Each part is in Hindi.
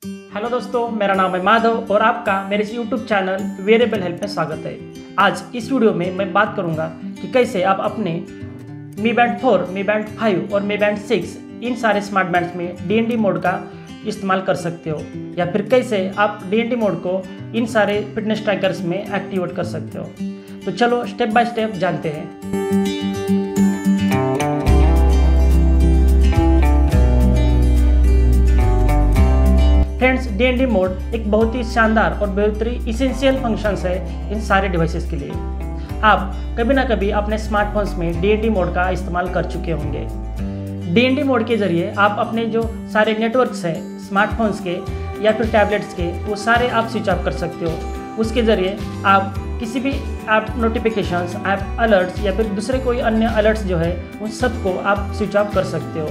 हेलो दोस्तों, मेरा नाम है माधव और आपका मेरे इस यूट्यूब चैनल वेरिएबल हेल्प में स्वागत है। आज इस वीडियो में मैं बात करूंगा कि कैसे आप अपने Mi Band 4, Mi Band 5 और Mi Band 6 इन सारे स्मार्ट बैंड्स में DND मोड का इस्तेमाल कर सकते हो, या फिर कैसे आप DND मोड को इन सारे फिटनेस ट्रैकर्स में एक्टिवेट कर सकते हो। तो चलो स्टेप बाय स्टेप जानते हैं। फ्रेंड्स, DND मोड एक बहुत ही शानदार और बहुत ही इसेंशियल फंक्शंस है इन सारे डिवाइसेस के लिए। आप कभी ना कभी अपने स्मार्टफोन्स में DND मोड का इस्तेमाल कर चुके होंगे। DND मोड के ज़रिए आप अपने जो सारे नेटवर्क्स हैं स्मार्टफोन्स के या फिर टैबलेट्स के, वो सारे आप स्विच ऑफ कर सकते हो। उसके ज़रिए आप किसी भी ऐप नोटिफिकेशंस, ऐप अलर्ट्स या फिर दूसरे कोई अन्य अलर्ट्स जो है उन सबको आप स्विच ऑफ कर सकते हो।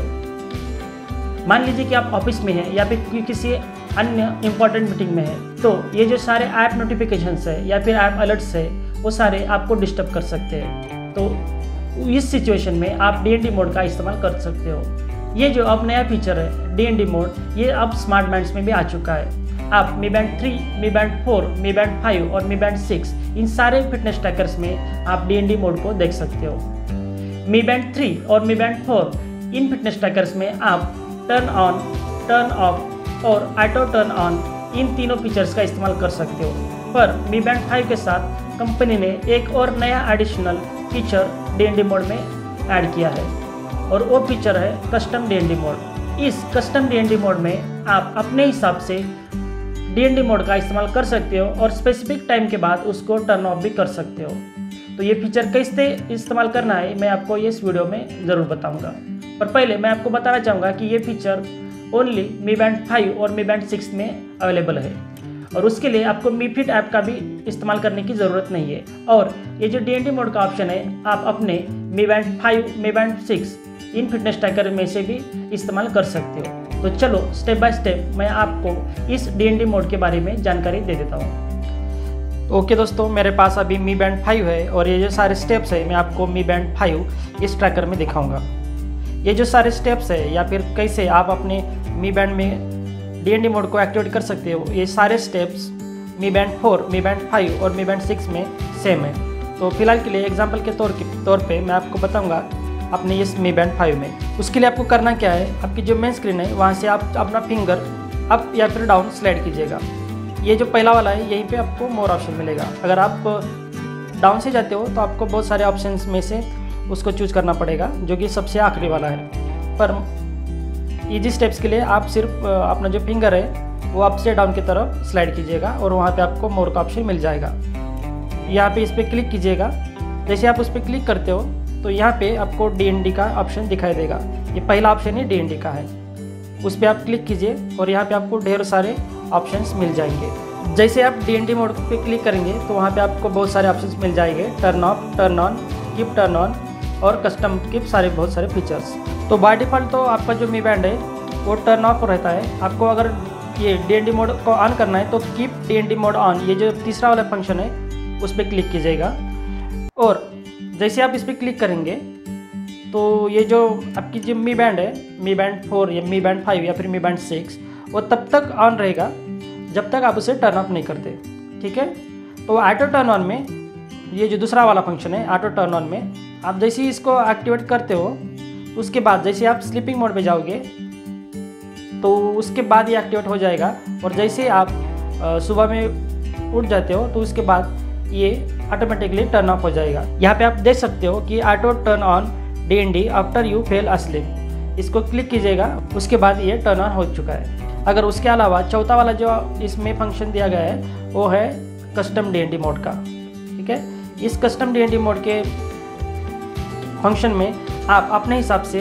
मान लीजिए कि आप ऑफिस में हैं या फिर किसी अन्य इम्पॉर्टेंट मीटिंग में है, तो ये जो सारे ऐप नोटिफिकेशंस है या फिर ऐप अलर्ट्स है वो सारे आपको डिस्टर्ब कर सकते हैं। तो इस सिचुएशन में आप DND मोड का इस्तेमाल कर सकते हो। ये जो अब नया फीचर है DND मोड, ये अब स्मार्ट बैंड्स में भी आ चुका है। आप Mi Band 3, Mi Band 4, Mi Band 5 और Mi Band 6 इन सारे फिटनेस ट्रैकर्स में आप DND मोड को देख सकते हो। Mi Band 3 और Mi Band 4 इन फिटनेस ट्रैकर्स में आप टर्न ऑन, टर्न ऑफ और ऑटो टर्न ऑन इन तीनों फीचर्स का इस्तेमाल कर सकते हो। पर Mi Band 5 के साथ कंपनी ने एक और नया एडिशनल फीचर DND मोड में ऐड किया है, और वो फीचर है कस्टम DND मोड। इस कस्टम DND मोड में आप अपने हिसाब से DND मोड का इस्तेमाल कर सकते हो और स्पेसिफिक टाइम के बाद उसको टर्न ऑफ भी कर सकते हो। तो ये फीचर कैसे इस्तेमाल करना है मैं आपको ये इस वीडियो में ज़रूर बताऊंगा। पर पहले मैं आपको बताना चाहूँगा कि ये फीचर ओनली Mi Band 5 और Mi Band 6 में अवेलेबल है, और उसके लिए आपको Mi Fit ऐप का भी इस्तेमाल करने की ज़रूरत नहीं है। और ये जो DND मोड का ऑप्शन है आप अपने Mi Band 5, Mi Band 6 इन फिटनेस ट्रैकर में से भी इस्तेमाल कर सकते हो। तो चलो स्टेप बाय स्टेप मैं आपको इस DND मोड के बारे में जानकारी दे देता हूँ। ओके दोस्तों, मेरे पास अभी Mi Band 5 है और ये जो सारे स्टेप्स है मैं आपको Mi Band 5 इस ट्रैकर में दिखाऊंगा। ये जो सारे स्टेप्स है या फिर कैसे आप अपने Mi Band में DND मोड को एक्टिवेट कर सकते हो, ये सारे steps Mi Band 4, Mi Band 5 और Mi Band 6 में सेम है। तो फिलहाल के लिए एग्जांपल के तौर पे मैं आपको बताऊंगा अपने इस Mi Band 5 में। उसके लिए आपको करना क्या है, आपकी जो मेन स्क्रीन है वहाँ से आप अपना फिंगर अप या फिर डाउन स्लाइड कीजिएगा। ये जो पहला वाला है यहीं पे आपको मोर ऑप्शन मिलेगा। अगर आप डाउन से जाते हो तो आपको बहुत सारे ऑप्शंस में से उसको चूज करना पड़ेगा, जो कि सबसे आखिरी वाला है। पर इजी स्टेप्स के लिए आप सिर्फ अपना जो फिंगर है वो अप से डाउन की तरफ स्लाइड कीजिएगा और वहाँ पे आपको मोर का ऑप्शन मिल जाएगा। यहाँ पे इस पर क्लिक कीजिएगा। जैसे आप उस पर क्लिक करते हो तो यहाँ पे आपको DND का ऑप्शन दिखाई देगा। ये पहला ऑप्शन ही DND का है, उस पर आप क्लिक कीजिए और यहाँ पे आपको ढेर सारे ऑप्शंस मिल जाएंगे। जैसे आप DND मोड पे क्लिक करेंगे तो वहाँ पे आपको बहुत सारे ऑप्शंस मिल जाएंगे, turn off, turn on, keep turn on और कस्टम कीप, सारे बहुत सारे फीचर्स। तो बाय डिफ़ॉल्ट तो आपका जो Mi Band है वो टर्न ऑफ रहता है। आपको अगर ये DND मोड को ऑन करना है तो कीप DND मोड ऑन, ये जो तीसरा वाला फंक्शन है उस पर क्लिक कीजिएगा। और जैसे आप इस पर क्लिक करेंगे तो ये जो आपकी जो Mi Band है, Mi Band 4 या Mi Band 5 या फिर Mi Band 6, वो तब तक ऑन रहेगा जब तक आप उसे टर्न ऑफ नहीं करते। ठीक है। तो ऑटो टर्न ऑन में ये जो दूसरा वाला फंक्शन है ऑटो टर्न ऑन में आप जैसे ही इसको एक्टिवेट करते हो, उसके बाद जैसे आप स्लीपिंग मोड पे जाओगे तो उसके बाद ये एक्टिवेट हो जाएगा। और जैसे आप सुबह में उठ जाते हो तो उसके बाद ये ऑटोमेटिकली टर्न ऑफ हो जाएगा। यहाँ पे आप देख सकते हो कि auto turn on DND after you fail asleep, इसको क्लिक कीजिएगा, उसके बाद ये टर्न ऑन हो चुका है। अगर उसके अलावा चौथा वाला जो इसमें फंक्शन दिया गया है वो है कस्टम DND मोड का। ठीक है। इस कस्टम DND मोड के फंक्शन में आप अपने हिसाब से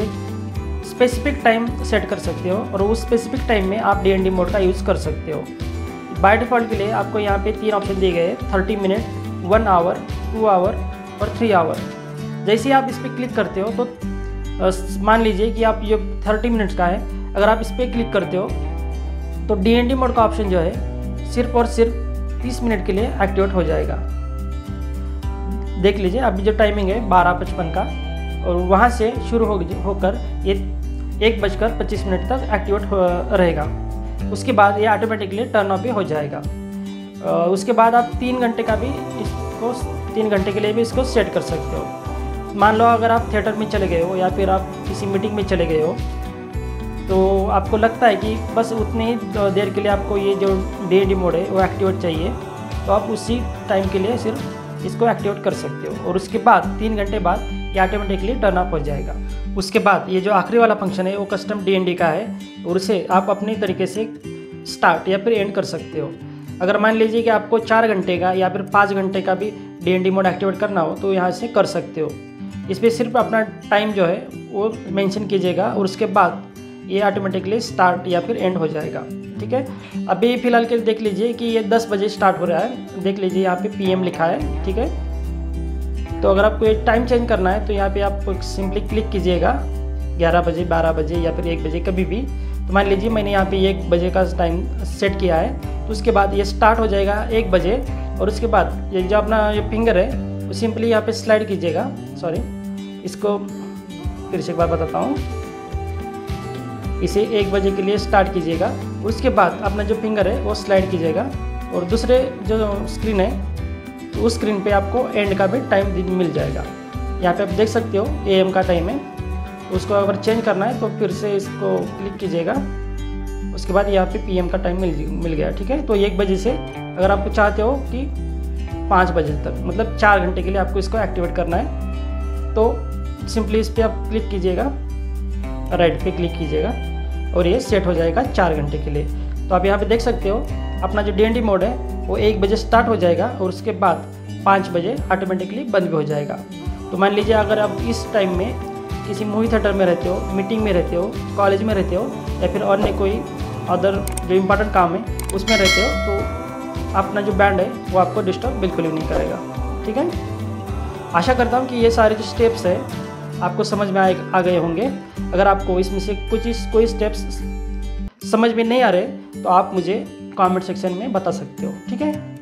स्पेसिफिक टाइम सेट कर सकते हो और उस स्पेसिफिक टाइम में आप DND मोड का यूज़ कर सकते हो। बाय डिफ़ॉल्ट के लिए आपको यहाँ पे 3 ऑप्शन दिए गए हैं, 30 मिनट, 1 आवर, 2 आवर और 3 आवर। जैसे ही आप इस पर क्लिक करते हो तो मान लीजिए कि आप ये 30 मिनट्स का है, अगर आप इस पर क्लिक करते हो तो DND मोड का ऑप्शन जो है सिर्फ और सिर्फ 30 मिनट के लिए एक्टिवेट हो जाएगा। देख लीजिए अभी जो टाइमिंग है 12:55 का, और वहाँ से शुरू होकर ये 1:25 तक एक्टिवेट रहेगा। उसके बाद ये ऑटोमेटिकली टर्न ऑफ भी हो जाएगा। उसके बाद आप 3 घंटे का भी इसको 3 घंटे के लिए भी इसको सेट कर सकते हो। मान लो अगर आप थिएटर में चले गए हो या फिर आप किसी मीटिंग में चले गए हो, तो आपको लगता है कि बस उतनी ही देर के लिए आपको ये जो DND मोड है वो एक्टिवेट चाहिए, तो आप उसी टाइम के लिए सिर्फ इसको एक्टिवेट कर सकते हो। और उसके बाद 3 घंटे बाद ये ऑटोमेटिकली टर्न ऑफ हो जाएगा। उसके बाद ये जो आखिरी वाला फंक्शन है वो कस्टम DND का है, और उसे आप अपनी तरीके से स्टार्ट या फिर एंड कर सकते हो। अगर मान लीजिए कि आपको 4 घंटे का या फिर 5 घंटे का भी DND मोड एक्टिवेट करना हो तो यहाँ से कर सकते हो। इस पर सिर्फ अपना टाइम जो है वो मेंशन कीजिएगा, और उसके बाद ये ऑटोमेटिकली स्टार्ट या फिर एंड हो जाएगा। ठीक है, अभी फ़िलहाल के देख लीजिए कि ये 10 बजे स्टार्ट हो रहा है। देख लीजिए यहाँ पे PM लिखा है। ठीक है, तो अगर आपको ये टाइम चेंज करना है तो यहाँ पे आप सिंपली क्लिक कीजिएगा 11 बजे, 12 बजे या फिर 1 बजे कभी भी। तो मान लीजिए मैंने यहाँ पे 1 बजे का टाइम सेट किया है, तो उसके बाद ये स्टार्ट हो जाएगा 1 बजे। और उसके बाद ये जो अपना ये फिंगर है वो सिंपली यहाँ पे स्लाइड कीजिएगा। सॉरी, इसको फिर से एक बार बताता हूँ। इसे 1 बजे के लिए स्टार्ट कीजिएगा, उसके बाद अपना जो फिंगर है वो स्लाइड कीजिएगा, और दूसरे जो स्क्रीन है तो उस स्क्रीन पे आपको एंड का भी टाइम मिल जाएगा। यहाँ पे आप देख सकते हो AM का टाइम है। उसको अगर चेंज करना है तो फिर से इसको क्लिक कीजिएगा, उसके बाद यहाँ पे PM का टाइम मिल गया। ठीक है, तो 1 बजे से अगर आपको चाहते हो कि 5 बजे तक, मतलब 4 घंटे के लिए आपको इसको एक्टिवेट करना है, तो सिंपली इस पर आप क्लिक कीजिएगा, राइट पे क्लिक कीजिएगा, और ये सेट हो जाएगा 4 घंटे के लिए। तो आप यहाँ पे देख सकते हो अपना जो DND मोड है वो 1 बजे स्टार्ट हो जाएगा, और उसके बाद 5 बजे ऑटोमेटिकली बंद भी हो जाएगा। तो मान लीजिए अगर आप इस टाइम में किसी मूवी थिएटर में रहते हो, मीटिंग में रहते हो, कॉलेज में रहते हो, या फिर अन्य कोई अदर जो इम्पोर्टेंट काम है उसमें रहते हो, तो अपना जो बैंड है वो आपको डिस्टर्ब बिल्कुल भी नहीं करेगा। ठीक है, आशा करता हूँ कि ये सारे जो स्टेप्स है आपको समझ में आ गए होंगे। अगर आपको इसमें से कोई स्टेप्स समझ में नहीं आ रहे तो आप मुझे कमेंट सेक्शन में बता सकते हो। ठीक है।